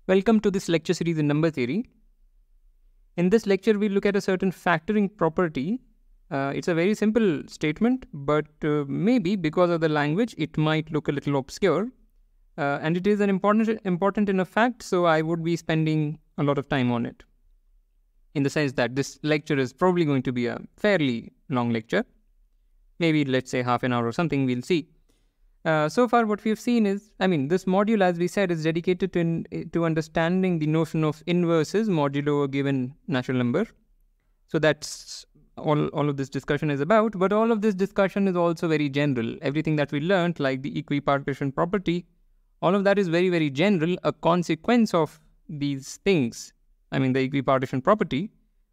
Welcome to this lecture series in number theory. In this lecture, we look at a certain factoring property. It's a very simple statement, but maybe because of the language, it might look a little obscure. And it is an important enough fact, so I would be spending a lot of time on it. In the sense that this lecture is probably going to be a fairly long lecture. Maybe let's say half an hour or something, we'll see. So far what we've seen is, this module, as we said, is dedicated to understanding the notion of inverses modulo a given natural number. So that's all of this discussion is about, but all of this discussion is also very general. Everything that we learned, like the equipartition property, all of that is very, very general. A consequence of these things, the equipartition property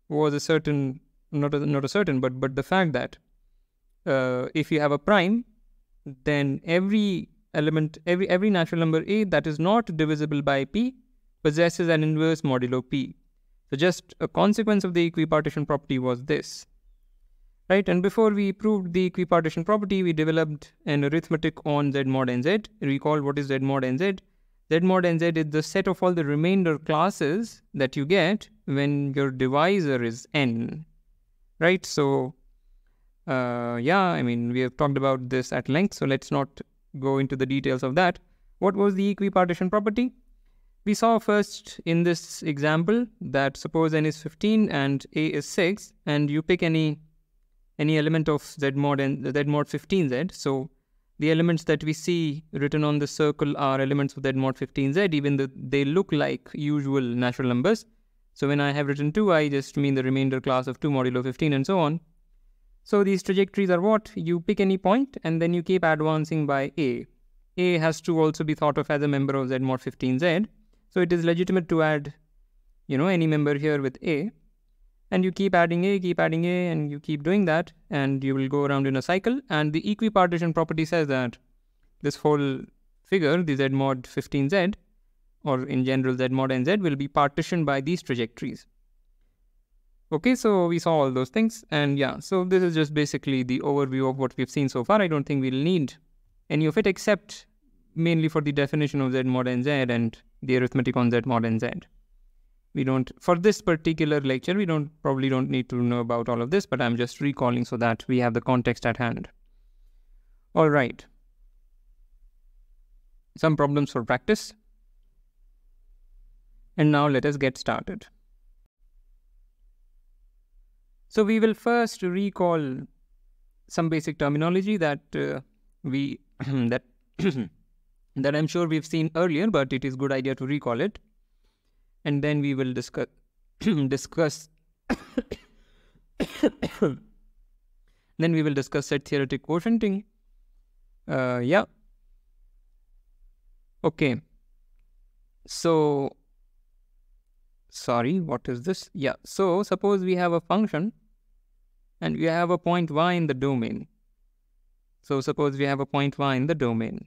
was a certain, not a certain, but the fact that if you have a prime, then every element, every natural number A that is not divisible by P possesses an inverse modulo P. So just a consequence of the equipartition property was this, right? And before we proved the equipartition property, we developed an arithmetic on Z mod nz. Recall what is Z mod nz. Z mod nz is the set of all the remainder classes that you get when your divisor is n, right? So we have talked about this at length, so let's not go into the details of that. What was the equipartition property? We saw first in this example that suppose n is 15 and a is 6, and you pick any element of Z mod 15z. So the elements that we see written on the circle are elements of Z mod 15z, even though they look like usual natural numbers. So when I have written 2, I just mean the remainder class of 2 modulo 15 and so on. So these trajectories are what? You pick any point and then you keep advancing by A. A has to also be thought of as a member of Z mod 15Z. So it is legitimate to add, any member here with A. And you keep adding A, and you keep doing that. And you will go around in a cycle. And the equipartition property says that this whole figure, the Z mod 15Z, or in general Z mod nz, will be partitioned by these trajectories. Okay, so we saw all those things, and so this is just basically the overview of what we've seen so far. I don't think we'll need any of it except mainly for the definition of Z mod nz and the arithmetic on Z mod nz. We don't, for this particular lecture, we probably don't need to know about all of this, but I'm just recalling so that we have the context at hand. All right. Some problems for practice. And now let us get started. So we will first recall some basic terminology that that I'm sure we've seen earlier, but it is a good idea to recall it. And then we will discuss then we will discuss set theoretic quotienting. Okay. So sorry, what is this? So suppose we have a function and we have a point y in the domain. So suppose we have a point y in the domain,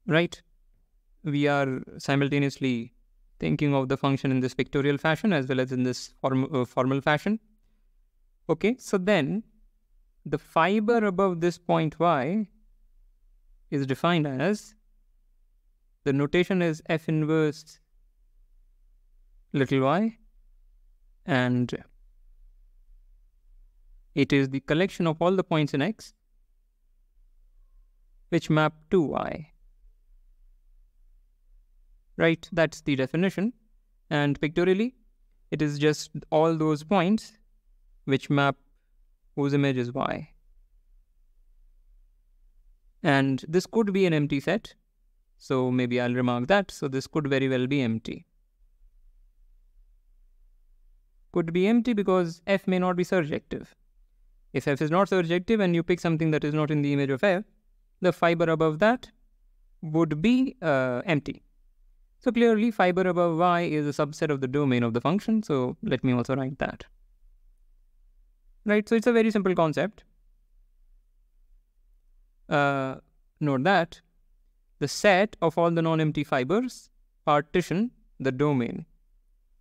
right? We are simultaneously thinking of the function in this pictorial fashion as well as in this formal fashion. Okay, so then the fiber above this point y is defined as, the notation is f inverse little y, and it is the collection of all the points in X which map to Y. Right, that's the definition. And pictorially, it is just all those points which map whose image is Y. And this could be an empty set. So maybe I'll remark that. So this could very well be empty. Could be empty because F may not be surjective. If F is not surjective and you pick something that is not in the image of F, the fiber above that would be empty. So clearly fiber above Y is a subset of the domain of the function. So let me also write that. Right, so it's a very simple concept. Note that the set of all the non-empty fibers partition the domain.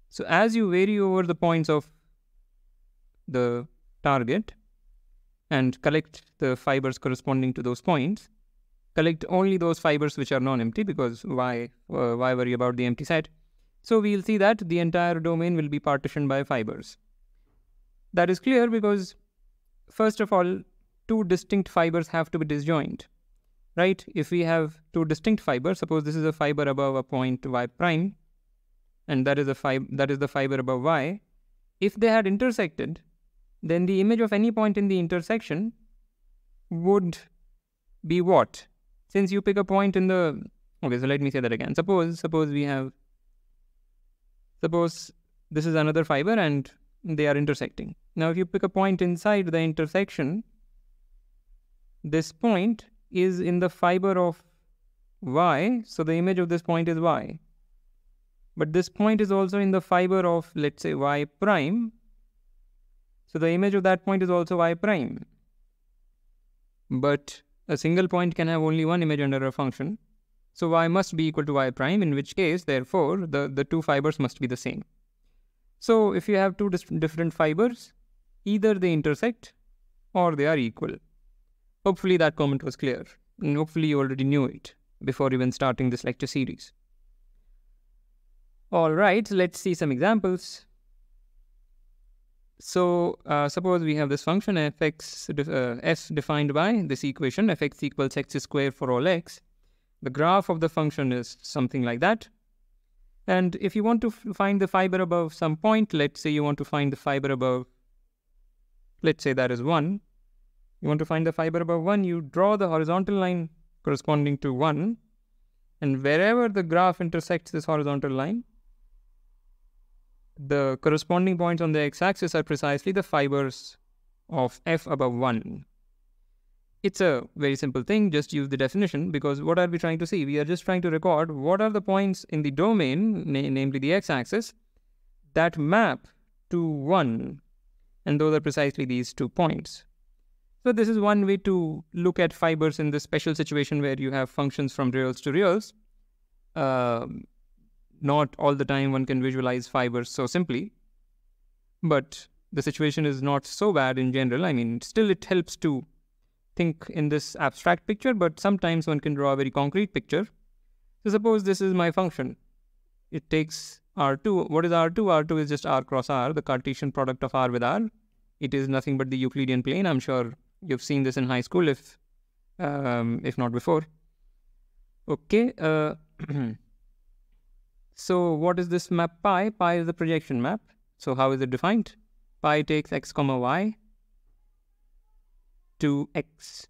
So as you vary over the points of the target and collect the fibers corresponding to those points, collect only those fibers which are non-empty, because why worry about the empty set? So we'll see that the entire domain will be partitioned by fibers. That is clear because, first of all, two distinct fibers have to be disjoint, right? If we have two distinct fibers, suppose this is a fiber above a point y prime, and that is the fiber above y. If they had intersected, then the image of any point in the intersection would be what? Since you pick a point in the... Okay, so let me say that again. Suppose this is another fiber and they are intersecting. Now, if you pick a point inside the intersection, this point is in the fiber of y, so the image of this point is y. But this point is also in the fiber of, let's say, y prime, so the image of that point is also y prime. But a single point can have only one image under a function, so y must be equal to y prime, in which case, therefore, the two fibers must be the same. So if you have two different fibers, either they intersect or they are equal. Hopefully that comment was clear, and hopefully you already knew it before even starting this lecture series. Alright, let's see some examples. So suppose we have this function f defined by this equation, fx equals x squared for all x. The graph of the function is something like that. And if you want to find the fiber above some point, let's say you want to find the fiber above, let's say that is 1. You want to find the fiber above 1, you draw the horizontal line corresponding to 1, and wherever the graph intersects this horizontal line, the corresponding points on the x-axis are precisely the fibers of f above 1. It's a very simple thing, just use the definition, because what are we trying to see? We are just trying to record what are the points in the domain, namely the x-axis, that map to 1, and those are precisely these 2 points. So this is one way to look at fibers in this special situation where you have functions from reals to reals. Not all the time one can visualize fibers so simply, but the situation is not so bad in general. I mean, still it helps to think in this abstract picture, but sometimes one can draw a very concrete picture. So suppose this is my function. It takes R2. What is R2? R2 is just R cross R, the Cartesian product of R with R. It is nothing but the Euclidean plane. I'm sure you've seen this in high school, if not before. Okay. So what is this map pi? Pi is the projection map. So how is it defined? Pi takes x comma y to x.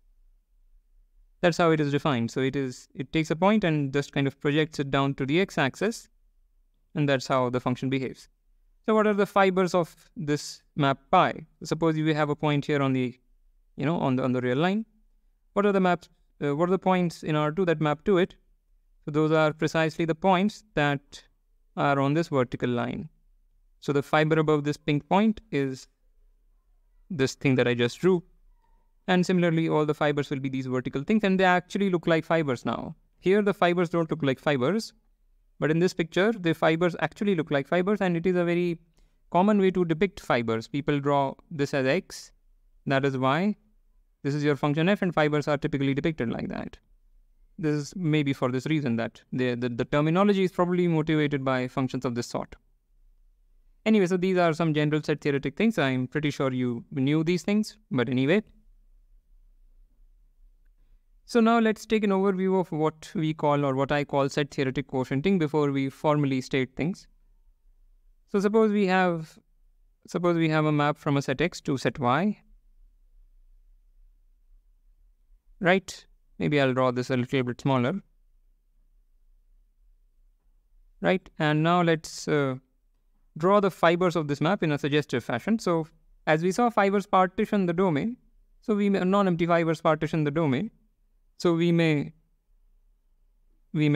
That's how it is defined. So it takes a point and just kind of projects it down to the x-axis, and that's how the function behaves. So what are the fibers of this map pi? Suppose you have a point here on the, on the real line. What are the maps? What are the points in R2 that map to it? So those are precisely the points that are on this vertical line. So the fiber above this pink point is this thing that I just drew. And similarly, all the fibers will be these vertical things, and they actually look like fibers now. Here the fibers don't look like fibers, but in this picture, the fibers actually look like fibers, and it is a very common way to depict fibers. People draw this as x, that is y, this is your function f, and fibers are typically depicted like that. This is maybe for this reason that the terminology is probably motivated by functions of this sort. Anyway, so these are some general set theoretic things. I'm pretty sure you knew these things, but anyway. So now let's take an overview of what we call, or what I call, set theoretic quotienting before we formally state things. So suppose we have a map from a set x to set y, right? Maybe I'll draw this a little bit smaller, right? And now let's draw the fibers of this map in a suggestive fashion. So as we saw, fibers partition the domain. So we may, non-empty fibers partition the domain. So we may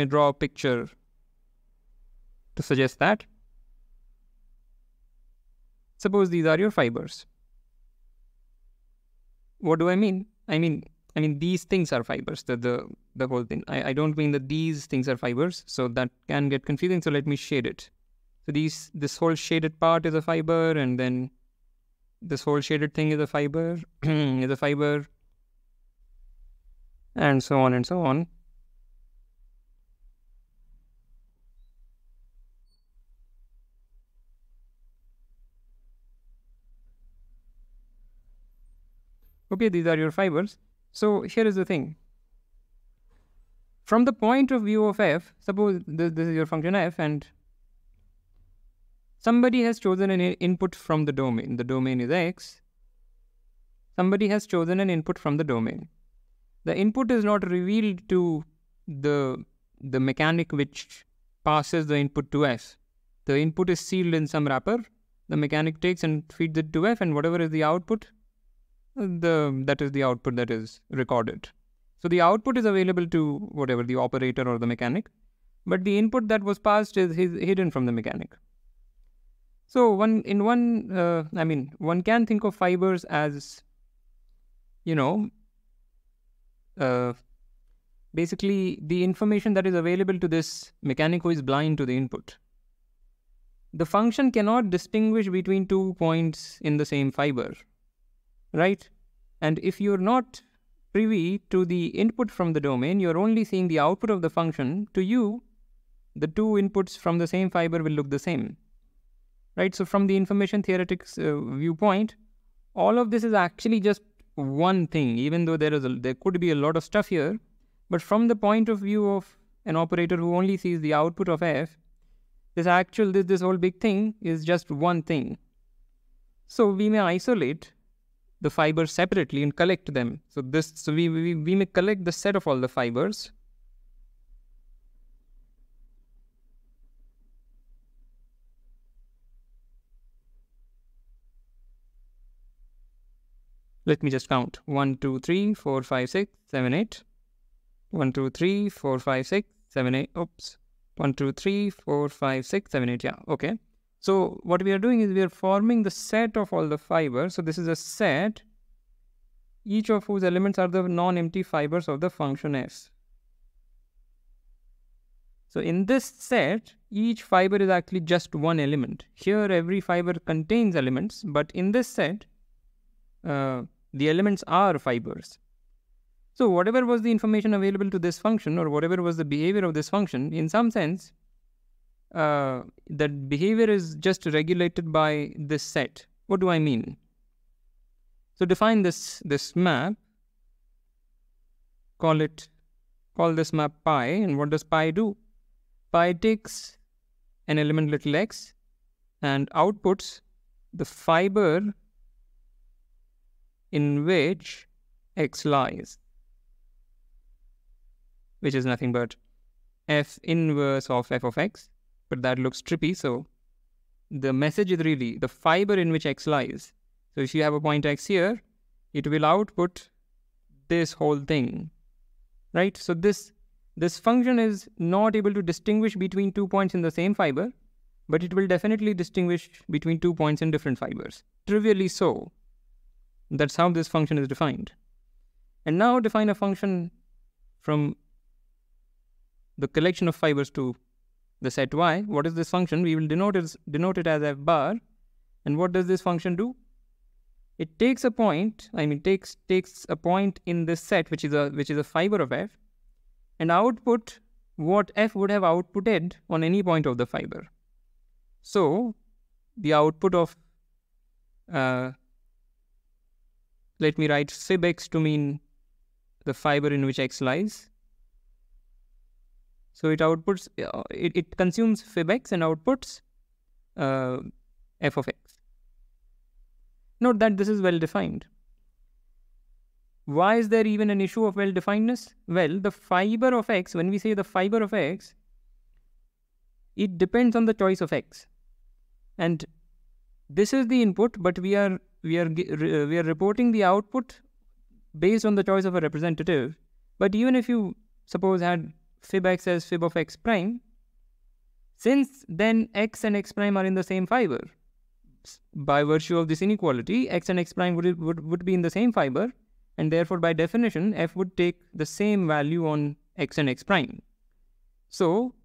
draw a picture to suggest that. Suppose these are your fibers. What do I mean? I mean these things are fibers, the whole thing. I don't mean that these things are fibers, so that can get confusing. So let me shade it. So this whole shaded part is a fiber, and then this whole shaded thing is a fiber, is a fiber. and so on and so on. Okay, these are your fibers. So here is the thing. From the point of view of f, suppose this is your function f, and somebody has chosen an input from the domain. The domain is x. Somebody has chosen an input from the domain. The input is not revealed to the mechanic which passes the input to f. The input is sealed in some wrapper. The mechanic takes and feeds it to f, and whatever is the output, that is the output that is recorded. So the output is available to whatever, the operator or the mechanic, but the input that was passed is hidden from the mechanic. So one can think of fibers as, basically the information that is available to this mechanic who is blind to the input. The function cannot distinguish between 2 points in the same fiber, right? And if you're not privy to the input from the domain, you're only seeing the output of the function. To you, the 2 inputs from the same fiber will look the same, right? So from the information theoretics viewpoint, all of this is actually just one thing, even though there could be a lot of stuff here. But from the point of view of an operator who only sees the output of f, this whole big thing is just one thing. So we may isolate the fibers separately and collect them. So we may collect the set of all the fibers. Let me just count. 1, 2, 3, 4, 5, 6, 7, 8. 1, 2, 3, 4, 5, 6, 7, 8. Oops. 1, 2, 3, 4, 5, 6, 7, 8. Yeah, okay. So what we are doing is we are forming the set of all the fibers. So this is a set, each of whose elements are the non-empty fibers of the function f. So in this set, each fiber is actually just one element. Here every fiber contains elements, but in this set, the elements are fibers. So whatever was the information available to this function, or whatever was the behavior of this function, in some sense, that behavior is just regulated by this set. What do I mean? So define this map, call this map pi, and what does pi do? Pi takes an element little x and outputs the fiber in which x lies, which is nothing but f inverse of f of x, but that looks trippy. So the message is really the fiber in which x lies. So if you have a point x here, it will output this whole thing, right? So this function is not able to distinguish between 2 points in the same fiber, but it will definitely distinguish between 2 points in different fibers. Trivially so. That's how this function is defined. And now define a function from the collection of fibers to the set y. What is this function? We will denote it as f bar. And what does this function do? It takes a point, takes a point in this set, which is a fiber of f, and output what f would have outputted on any point of the fiber. So the output of let me write fib x to mean the fiber in which x lies. So it outputs, it consumes fib x and outputs f of x. Note that this is well defined. Why is there even an issue of well definedness? Well, the fiber of x, when we say the fiber of x, it depends on the choice of x. And this is the input, but we are reporting the output based on the choice of a representative. But even if you suppose had fib x as fib of x prime, since then x and x prime are in the same fiber, by virtue of this inequality, x and x prime would be in the same fiber, and therefore by definition f would take the same value on x and x prime. So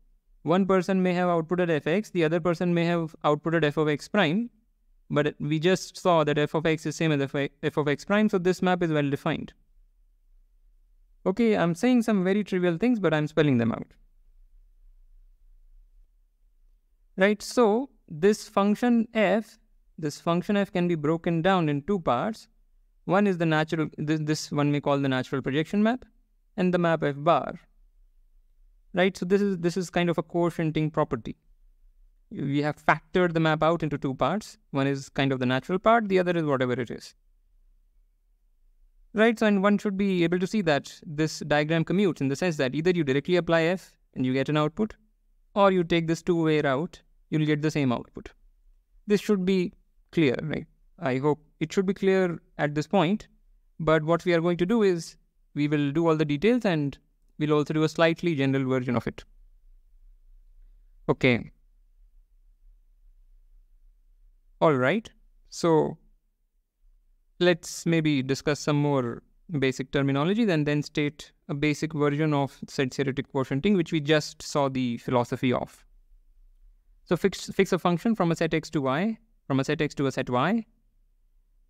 one person may have outputted fx, the other person may have outputted f of x prime, but we just saw that f of x is same as f of x prime, so this map is well defined. Okay, I'm saying some very trivial things, but I'm spelling them out. Right, so this function f can be broken down in two parts. One is the natural, this one we call the natural projection map, and the map f bar. Right, so this is kind of a quotienting property. We have factored the map out into two parts. One is kind of the natural part, the other is whatever it is. Right, so and one should be able to see that this diagram commutes in the sense that either you directly apply f and you get an output, or you take this two-way route, you'll get the same output. This should be clear, right? I hope it should be clear at this point, but what we are going to do is we will do all the details and we'll also do a slightly general version of it. Okay. All right. So let's maybe discuss some more basic terminology and then state a basic version of set-theoretic quotienting, which we just saw the philosophy of. So fix a function from a set x to y, from a set x to a set y,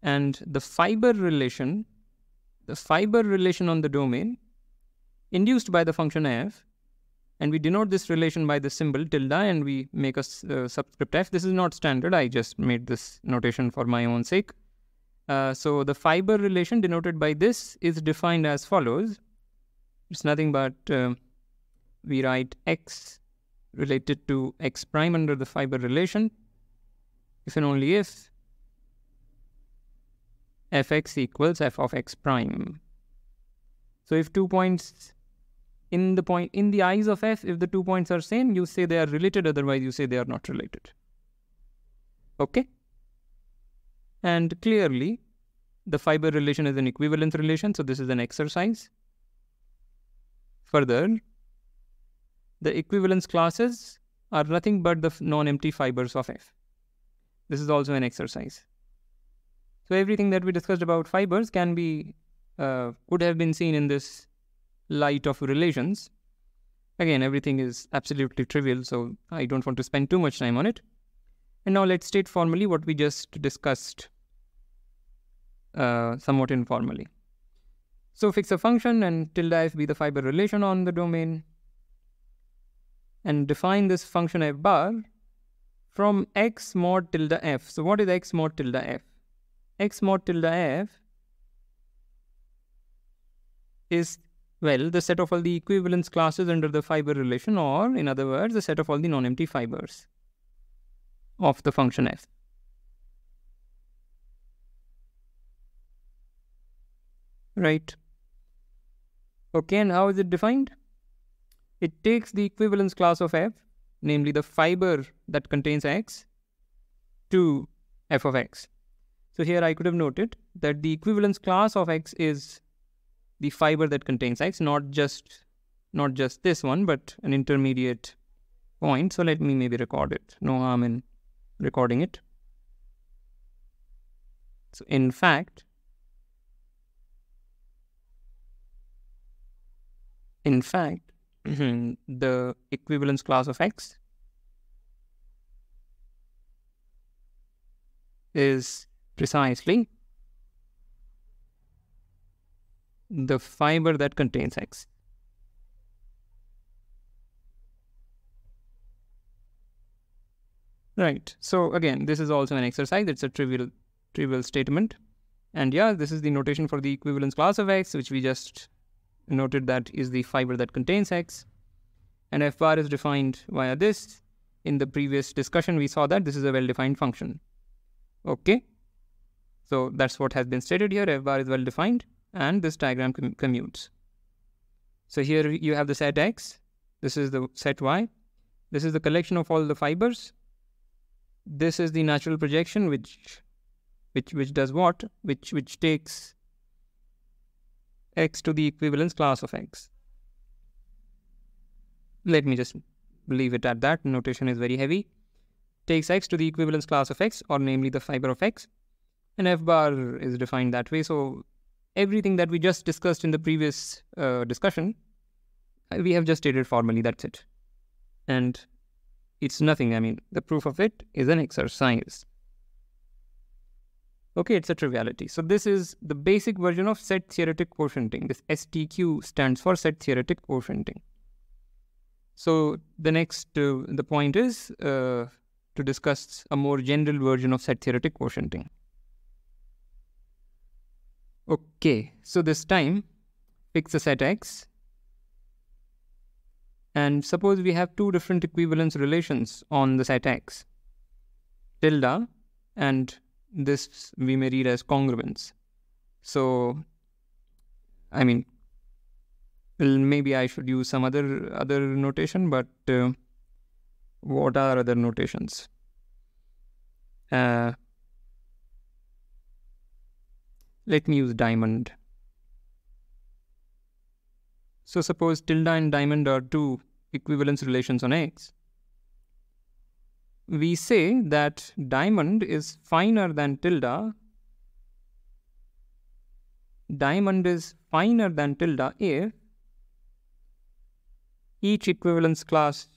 and the fiber relation on the domain induced by the function f, and we denote this relation by the symbol tilde and we make a subscript f. This is not standard, I just made this notation for my own sake. So the fiber relation denoted by this is defined as follows. It's nothing but we write x related to x prime under the fiber relation if and only if fx equals f of x prime. So if 2 points in the eyes of f, if the 2 points are same, you say they are related, otherwise you say they are not related. Okay? And clearly the fiber relation is an equivalence relation, so this is an exercise. Further, the equivalence classes are nothing but the non-empty fibers of f. This is also an exercise. So everything that we discussed about fibers can be could have been seen in this light of relations. Again, everything is absolutely trivial, so I don't want to spend too much time on it. And now let's state formally what we just discussed somewhat informally. So fix a function and tilde f be the fiber relation on the domain, and define this function f bar from x mod tilde f. So what is x mod tilde f? X mod tilde f is, well, the set of all the equivalence classes under the fiber relation, or in other words, the set of all the non-empty fibers of the function f. Right. Okay, and how is it defined? It takes the equivalence class of f, namely the fiber that contains x, to f of x. So here I could have noted that the equivalence class of x is the fiber that contains x, not just this one, but an intermediate point. So let me maybe record it. No harm in recording it. So in fact, the equivalence class of x is precisely the fiber that contains x. Right. So again, this is also an exercise. It's a trivial statement. And yeah, this is the notation for the equivalence class of x, which we just noted that is the fiber that contains x. And f bar is defined via this. In the previous discussion, we saw that this is a well-defined function. Okay. So that's what has been stated here. F bar is well-defined, and this diagram commutes. So here you have the set x. This is the set y. This is the collection of all the fibers. This is the natural projection, which does what? Which takes x to the equivalence class of x. Let me just leave it at that. Notation is very heavy. Takes x to the equivalence class of x, or namely the fiber of x. And f bar is defined that way. So everything that we just discussed in the previous discussion, we have just stated formally. That's it. And it's nothing. I mean, the proof of it is an exercise. Okay, it's a triviality. So this is the basic version of set theoretic quotienting. This STQ stands for set theoretic quotienting. So the next, the point is to discuss a more general version of set theoretic quotienting. Okay, so this time, fix a set X. And suppose we have two different equivalence relations on the set X. Tilde and this we may read as congruence. So, I mean, well, maybe I should use some other notation, but what are other notations? Let me use diamond. So suppose tilde and diamond are two equivalence relations on X. We say that diamond is finer than tilde. Diamond is finer than tilde if each equivalence class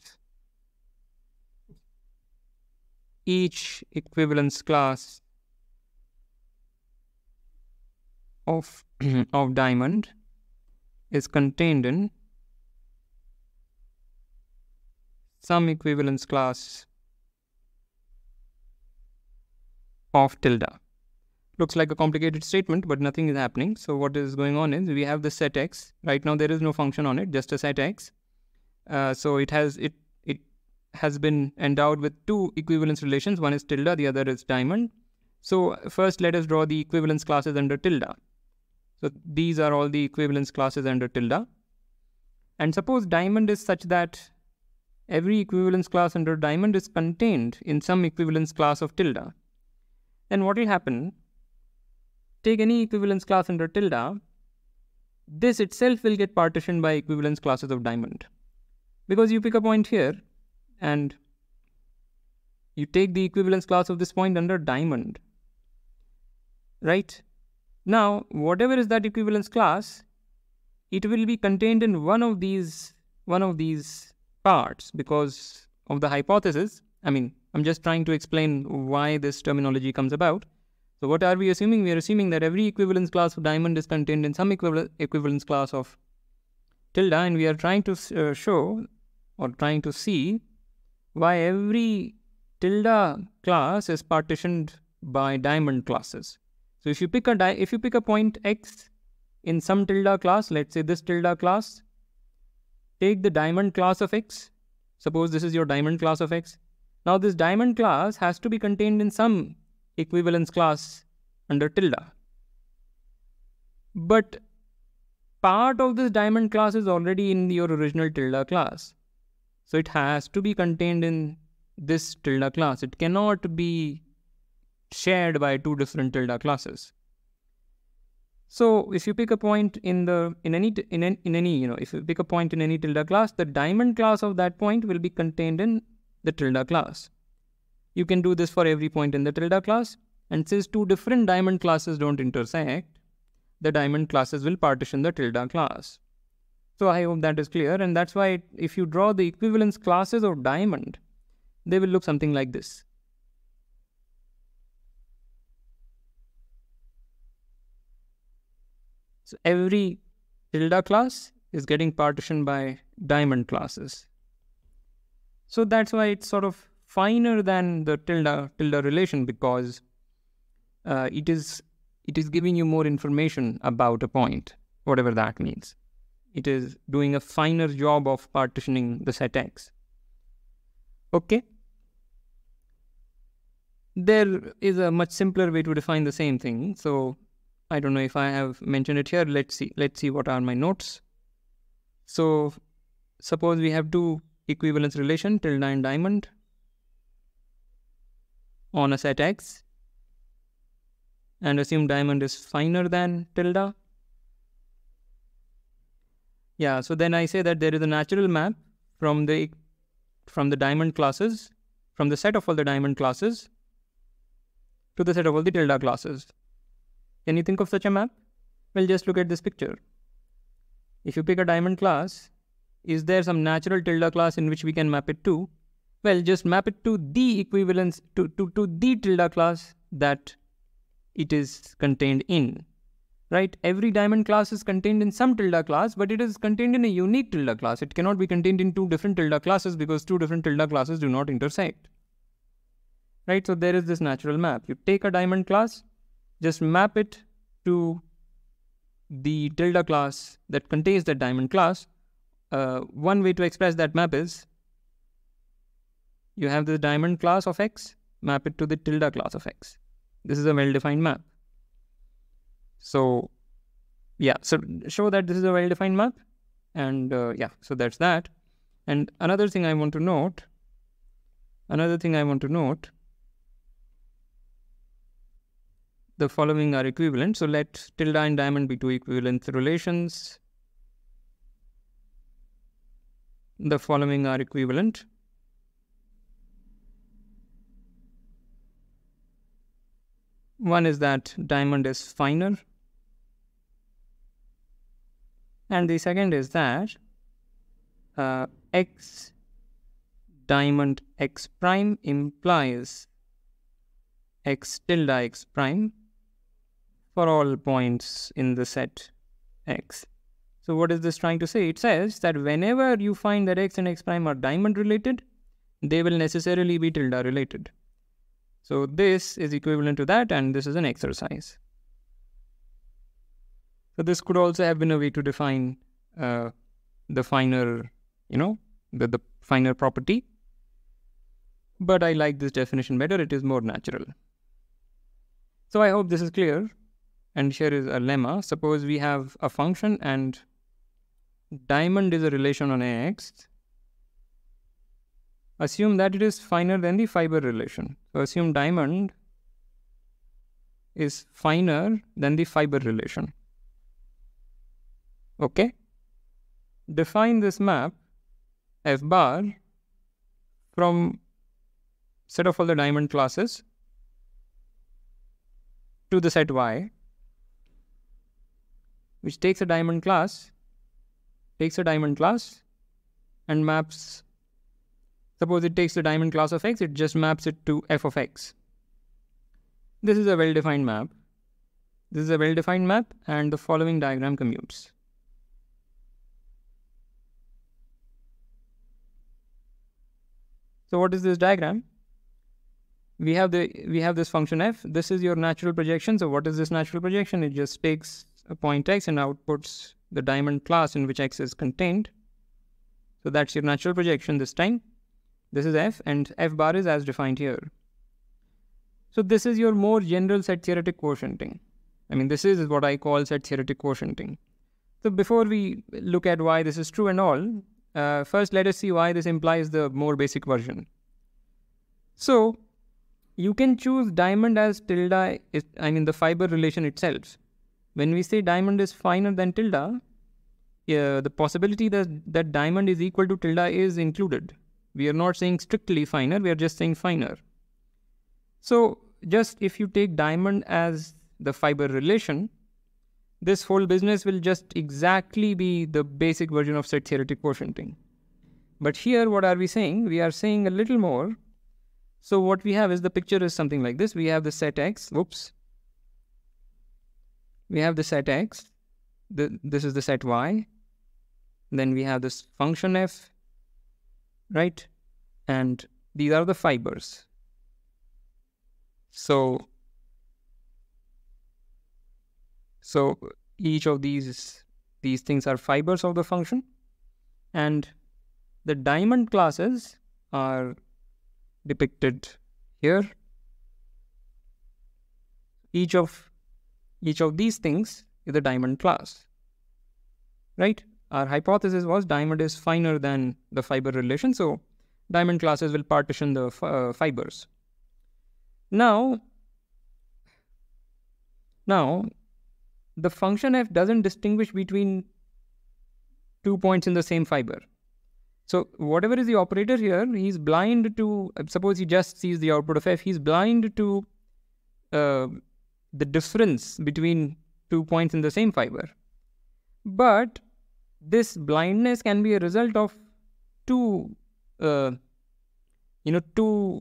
of diamond is contained in some equivalence class of tilde. Looks like a complicated statement, but nothing is happening. So what is going on is we have the set X. Right now there is no function on it, just a set X. So it has been endowed with two equivalence relations. One is tilde, the other is diamond. So first let us draw the equivalence classes under tilde. So these are all the equivalence classes under tilde. And suppose diamond is such that every equivalence class under diamond is contained in some equivalence class of tilde. Then what will happen? Take any equivalence class under tilde. This itself will get partitioned by equivalence classes of diamond. Because you pick a point here and you take the equivalence class of this point under diamond. Right? Now, whatever is that equivalence class, it will be contained in one of these parts because of the hypothesis. I mean, I'm just trying to explain why this terminology comes about. So what are we assuming? We are assuming that every equivalence class of diamond is contained in some equivalence class of tilde, and we are trying to show or trying to see why every tilde class is partitioned by diamond classes. So if you pick a point X in some tilde class, let's say this tilde class, take the diamond class of X. Suppose this is your diamond class of X. Now this diamond class has to be contained in some equivalence class under tilde. But part of this diamond class is already in your original tilde class. So it has to be contained in this tilde class. It cannot be shared by two different tilde classes. So if you pick a point if you pick a point in any tilde class, the diamond class of that point will be contained in the tilde class. You can do this for every point in the tilde class, and since two different diamond classes don't intersect, the diamond classes will partition the tilde class. So I hope that is clear, and that's why if you draw the equivalence classes of diamond, they will look something like this. So every tilde class is getting partitioned by diamond classes. So that's why it's sort of finer than the tilde relation, because it is giving you more information about a point, whatever that means. It is doing a finer job of partitioning the set X. Okay. There is a much simpler way to define the same thing. So I don't know if I have mentioned it here. Let's see what are my notes. So suppose we have two equivalence relation, tilde and diamond, on a set X, and assume diamond is finer than tilde. Yeah, so then I say that there is a natural map from the diamond classes, from the set of all the diamond classes to the set of all the tilde classes. Can you think of such a map? Well, just look at this picture. If you pick a diamond class, is there some natural tilde class in which we can map it to? Well, just map it to the equivalence, to the tilde class that it is contained in, right? Every diamond class is contained in some tilde class, but it is contained in a unique tilde class. It cannot be contained in two different tilde classes because two different tilde classes do not intersect, right? So there is this natural map. You take a diamond class, just map it to the tilde class that contains that diamond class. One way to express that map is you have the diamond class of X, map it to the tilde class of X. This is a well-defined map. So yeah, so show that this is a well-defined map. And yeah, so that's that. And another thing I want to note, the following are equivalent. So let tilde and diamond be two equivalent relations. The following are equivalent. One is that diamond is finer. And the second is that X diamond X prime implies X tilde X prime for all points in the set X. So what is this trying to say? It says that whenever you find that X and X prime are diamond related, they will necessarily be tilde related. So this is equivalent to that, and this is an exercise. So this could also have been a way to define the finer, the finer property. But I like this definition better. It is more natural. So I hope this is clear. And here is a lemma. Suppose we have a function and diamond is a relation on X. Assume that it is finer than the fiber relation. So assume diamond is finer than the fiber relation. Okay. Define this map F bar from set of all the diamond classes to the set Y, which takes a diamond class and maps. Suppose it takes the diamond class of X, it just maps it to F of X. This is a well-defined map. And the following diagram commutes. So what is this diagram? We have this function F. This is your natural projection. So what is this natural projection? It just takes a point X and outputs the diamond class in which X is contained. So that's your natural projection this time. This is F, and F bar is as defined here. So this is your more general set theoretic quotienting. I mean, this is what I call set theoretic quotienting. So before we look at why this is true and all, first let us see why this implies the more basic version. So you can choose diamond as tilde, the fiber relation itself. When we say diamond is finer than tilde, the possibility that diamond is equal to tilde is included. We are not saying strictly finer, we are just saying finer. So just if you take diamond as the fiber relation, this whole business will just exactly be the basic version of set theoretic quotienting. But here, what are we saying? We are saying a little more. So what we have is, the picture is something like this. We have the set X. We have the set X. This is the set Y. Then we have this function F, right? And these are the fibers. So each of these things are fibers of the function, and the diamond classes are depicted here. Each of these things is a diamond class, right? Our hypothesis was diamond is finer than the fiber relation, so diamond classes will partition the fibers. Now, the function F doesn't distinguish between 2 points in the same fiber. So whatever is the operator here, he's blind to, suppose he just sees the output of F, he's blind to the difference between 2 points in the same fiber. But this blindness can be a result of two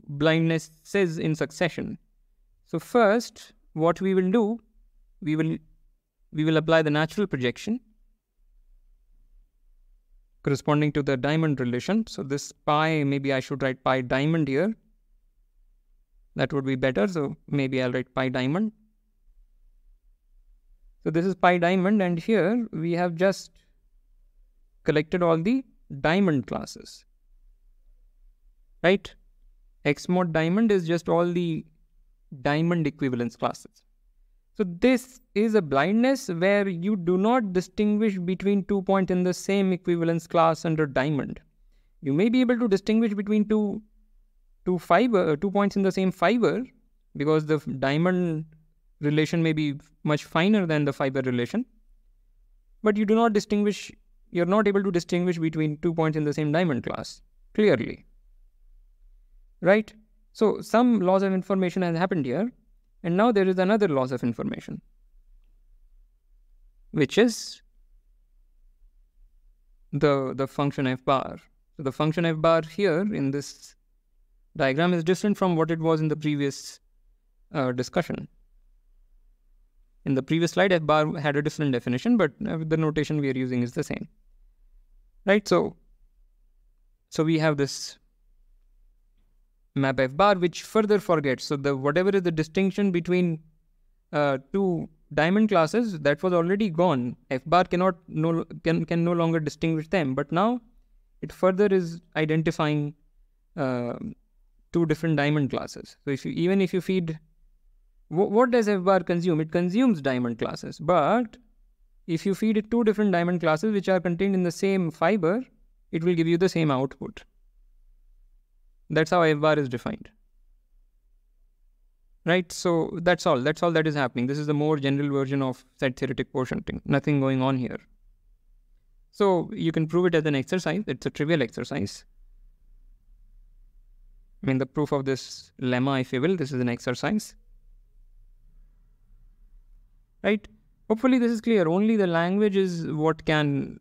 blindnesses in succession. So first, what we will do, we will apply the natural projection corresponding to the diamond relation. So this pi, maybe I should write pi diamond here. That would be better. So maybe I'll write pi diamond. So this is pi diamond, and here we have just collected all the diamond classes, right? X mod diamond is just all the diamond equivalence classes. So this is a blindness where you do not distinguish between 2 points in the same equivalence class under diamond. You may be able to distinguish between two points in the same fiber, because the diamond relation may be much finer than the fiber relation. But you do not distinguish, you're not able to distinguish between 2 points in the same diamond class, clearly. Right? So some loss of information has happened here. And now there is another loss of information, which is the function f bar. So the function f bar here in this diagram is different from what it was in the previous discussion. In the previous slide, f bar had a different definition, but the notation we are using is the same. Right? So we have this map f bar, which further forgets. So whatever is the distinction between two diamond classes, that was already gone. F bar can no longer distinguish them. But now it further is identifying two different diamond classes. So even if you feed, what does f bar consume? It consumes diamond classes. But if you feed it two different diamond classes which are contained in the same fiber, it will give you the same output. That's how f bar is defined. Right? So that's all that is happening. This is the more general version of set theoretic portioning. Nothing going on here. So you can prove it as an exercise. It's a trivial exercise. I mean, the proof of this lemma, if you will, this is an exercise. Right? Hopefully this is clear. Only the language is what can,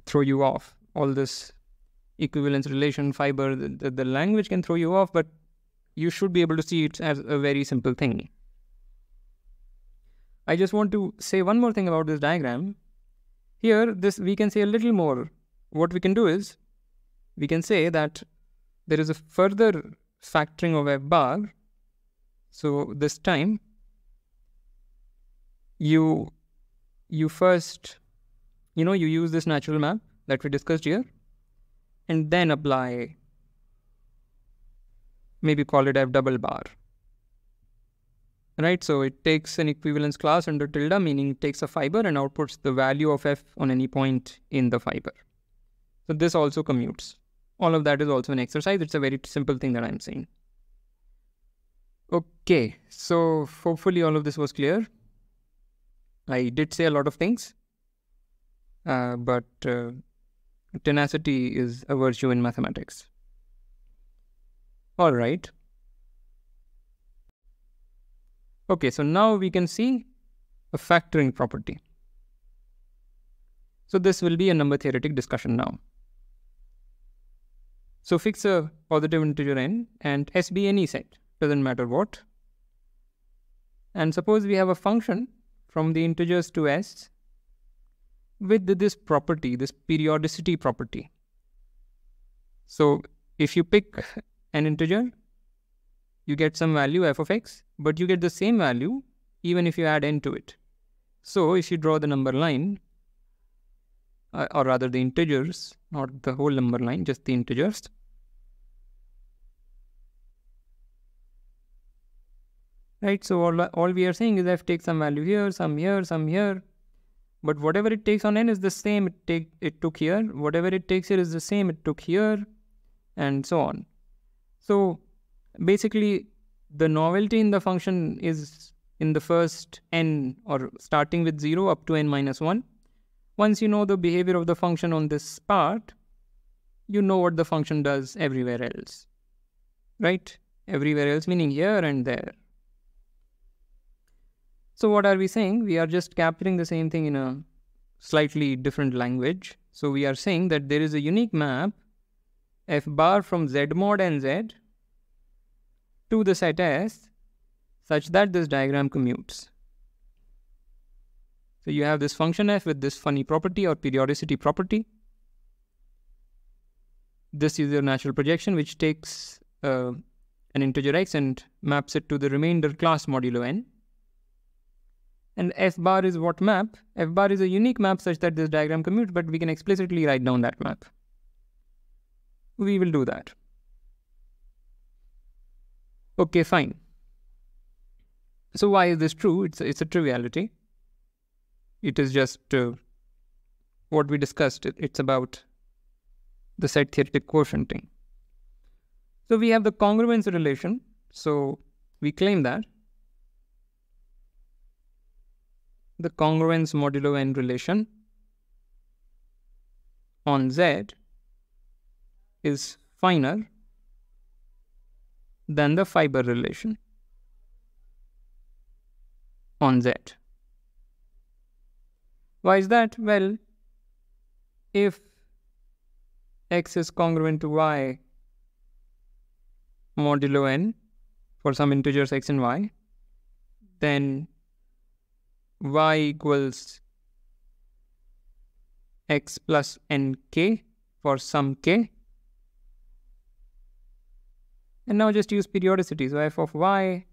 throw you off. All this equivalence relation, fiber, the language can throw you off, but you should be able to see it as a very simple thing. I just want to say one more thing about this diagram. Here, we can say a little more. What we can do is, we can say that there is a further factoring of f bar. So this time, you first, you use this natural map that we discussed here, and then apply, maybe call it f double bar. Right? So it takes an equivalence class under tilde, meaning it takes a fiber and outputs the value of f on any point in the fiber. So this also commutes. All of that is also an exercise. It's a very simple thing that I'm saying. Okay, so hopefully all of this was clear. I did say a lot of things, but tenacity is a virtue in mathematics. All right. Okay, so now we can see a factoring property. So this will be a number theoretic discussion now. So fix a positive integer n and s be any set, doesn't matter what. And suppose we have a function from the integers to s with this property, this periodicity property. So if you pick an integer, you get some value f of x, but you get the same value even if you add n to it. So if you draw the number line, or rather the integers, not the whole number line, just the integers. Right, so all we are saying is f takes some value here, some here, some here. But whatever it takes on n is the same it took here. Whatever it takes here is the same it took here, and so on. So basically, the novelty in the function is in the first n, or starting with 0 up to n minus 1. Once you know the behavior of the function on this part, you know what the function does everywhere else. Right? Everywhere else meaning here and there. So what are we saying? We are just capturing the same thing in a slightly different language. So we are saying that there is a unique map f bar from z mod n z to the set S such that this diagram commutes. So you have this function f with this funny property or periodicity property. This is your natural projection, which takes an integer x and maps it to the remainder class modulo n. And f bar is what map? F bar is a unique map such that this diagram commutes, but we can explicitly write down that map. We will do that. Okay, fine. So why is this true? It's a triviality. It is just what we discussed. It's about the set theoretic quotienting. So we have the congruence relation. So we claim that the congruence modulo n relation on Z is finer than the fiber relation on Z. Why is that? Well, if x is congruent to y modulo n for some integers x and y, then y equals x plus nk for some k. And now just use periodicity. So f of y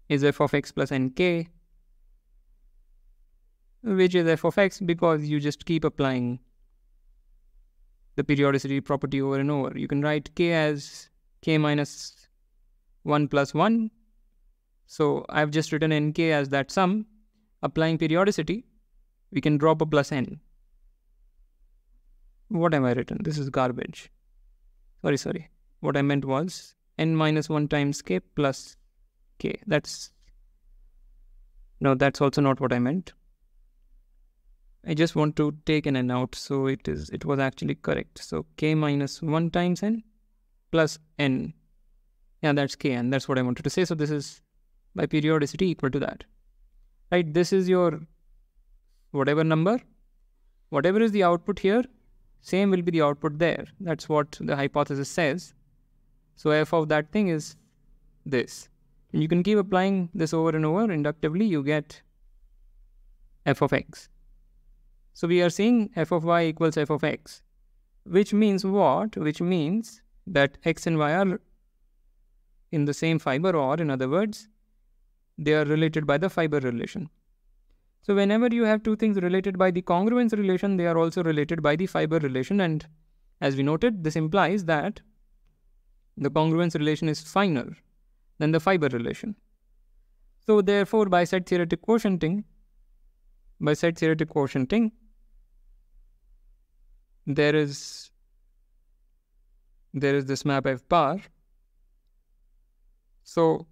is f of x plus nk, which is f of x because you just keep applying the periodicity property over and over. You can write k as k minus 1 plus 1. So I've just written nk as that sum. Applying periodicity, we can drop a plus n. What have I written? This is garbage. Sorry. What I meant was n minus 1 times k plus k. That's also not what I meant. I just want to take an n out, so it was actually correct. So k minus 1 times n plus n. Yeah, that's kn. That's what I wanted to say. So this is by periodicity equal to that. Right? This is your whatever number. Whatever is the output here, same will be the output there. That's what the hypothesis says. So f of that thing is this. And you can keep applying this over and over. Inductively, you get f of x. So we are seeing f of y equals f of x, which means what? Which means that x and y are in the same fiber, or in other words, they are related by the fiber relation. So whenever you have two things related by the congruence relation, they are also related by the fiber relation. And as we noted, this implies that the congruence relation is finer than the fiber relation. So therefore, by set theoretic quotienting, there is this map f bar. So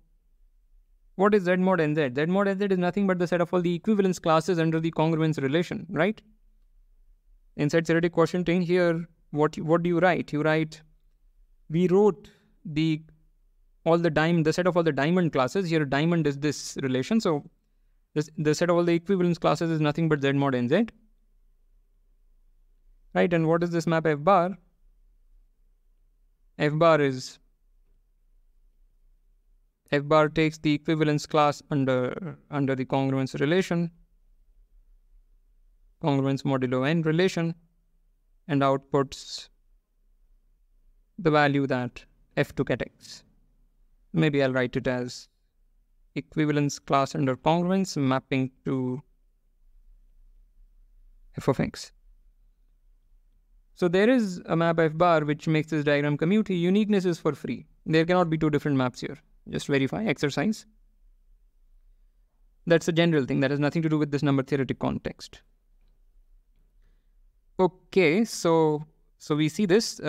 what is Z mod nz? Z mod nz is nothing but the set of all the equivalence classes under the congruence relation, right? In set theoretic quotienting, here, what do you write? You write, we wrote the set of all the diamond classes. Here, diamond is this relation. So the set of all the equivalence classes is nothing but Z mod nz. Right? And what is this map f bar? F bar takes the equivalence class under the congruence relation, congruence modulo n relation, and outputs the value that f took at x. Maybe I'll write it as equivalence class under congruence mapping to f of x. So there is a map f bar which makes this diagram commute. Uniqueness is for free. There cannot be two different maps here. Just verify, exercise. That's a general thing. That has nothing to do with this number theoretic context. Okay, so we see this.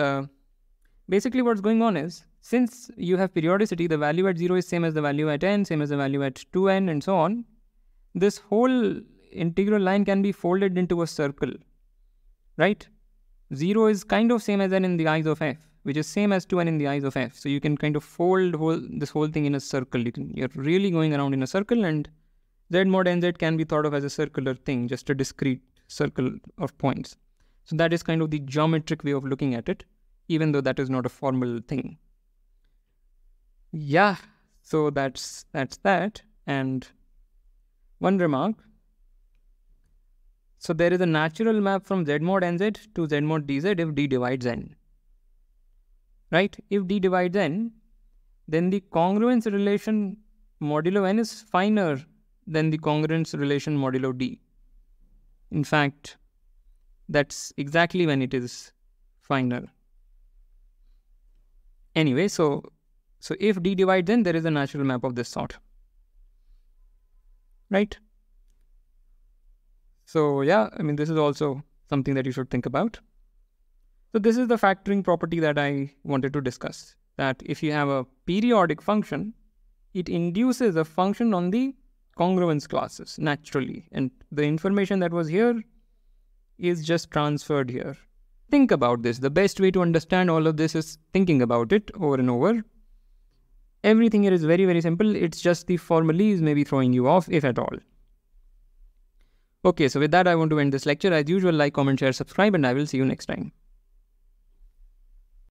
Basically what's going on is, since you have periodicity, the value at 0 is same as the value at n, same as the value at 2n, and so on. This whole integral line can be folded into a circle, right? 0 is kind of same as n in the eyes of f, which is same as 2n in the eyes of f. So you can kind of fold this whole thing in a circle. You're really going around in a circle, and Z mod nz can be thought of as a circular thing, just a discrete circle of points. So that is kind of the geometric way of looking at it, even though that is not a formal thing. Yeah, So that's that. And one remark. So there is a natural map from Z mod NZ to Z mod DZ if D divides N. Right? If D divides N, then the congruence relation modulo N is finer than the congruence relation modulo D. In fact, that's exactly when it is finer. Anyway, so if D divides N, there is a natural map of this sort. Right? So yeah, I mean, this is also something that you should think about. So this is the factoring property that I wanted to discuss, that if you have a periodic function, it induces a function on the congruence classes naturally. And the information that was here is just transferred here. Think about this. The best way to understand all of this is thinking about it over and over. Everything here is very, very simple. It's just the formulas may be throwing you off, if at all. Okay, so with that, I want to end this lecture. As usual, like, comment, share, subscribe, and I will see you next time.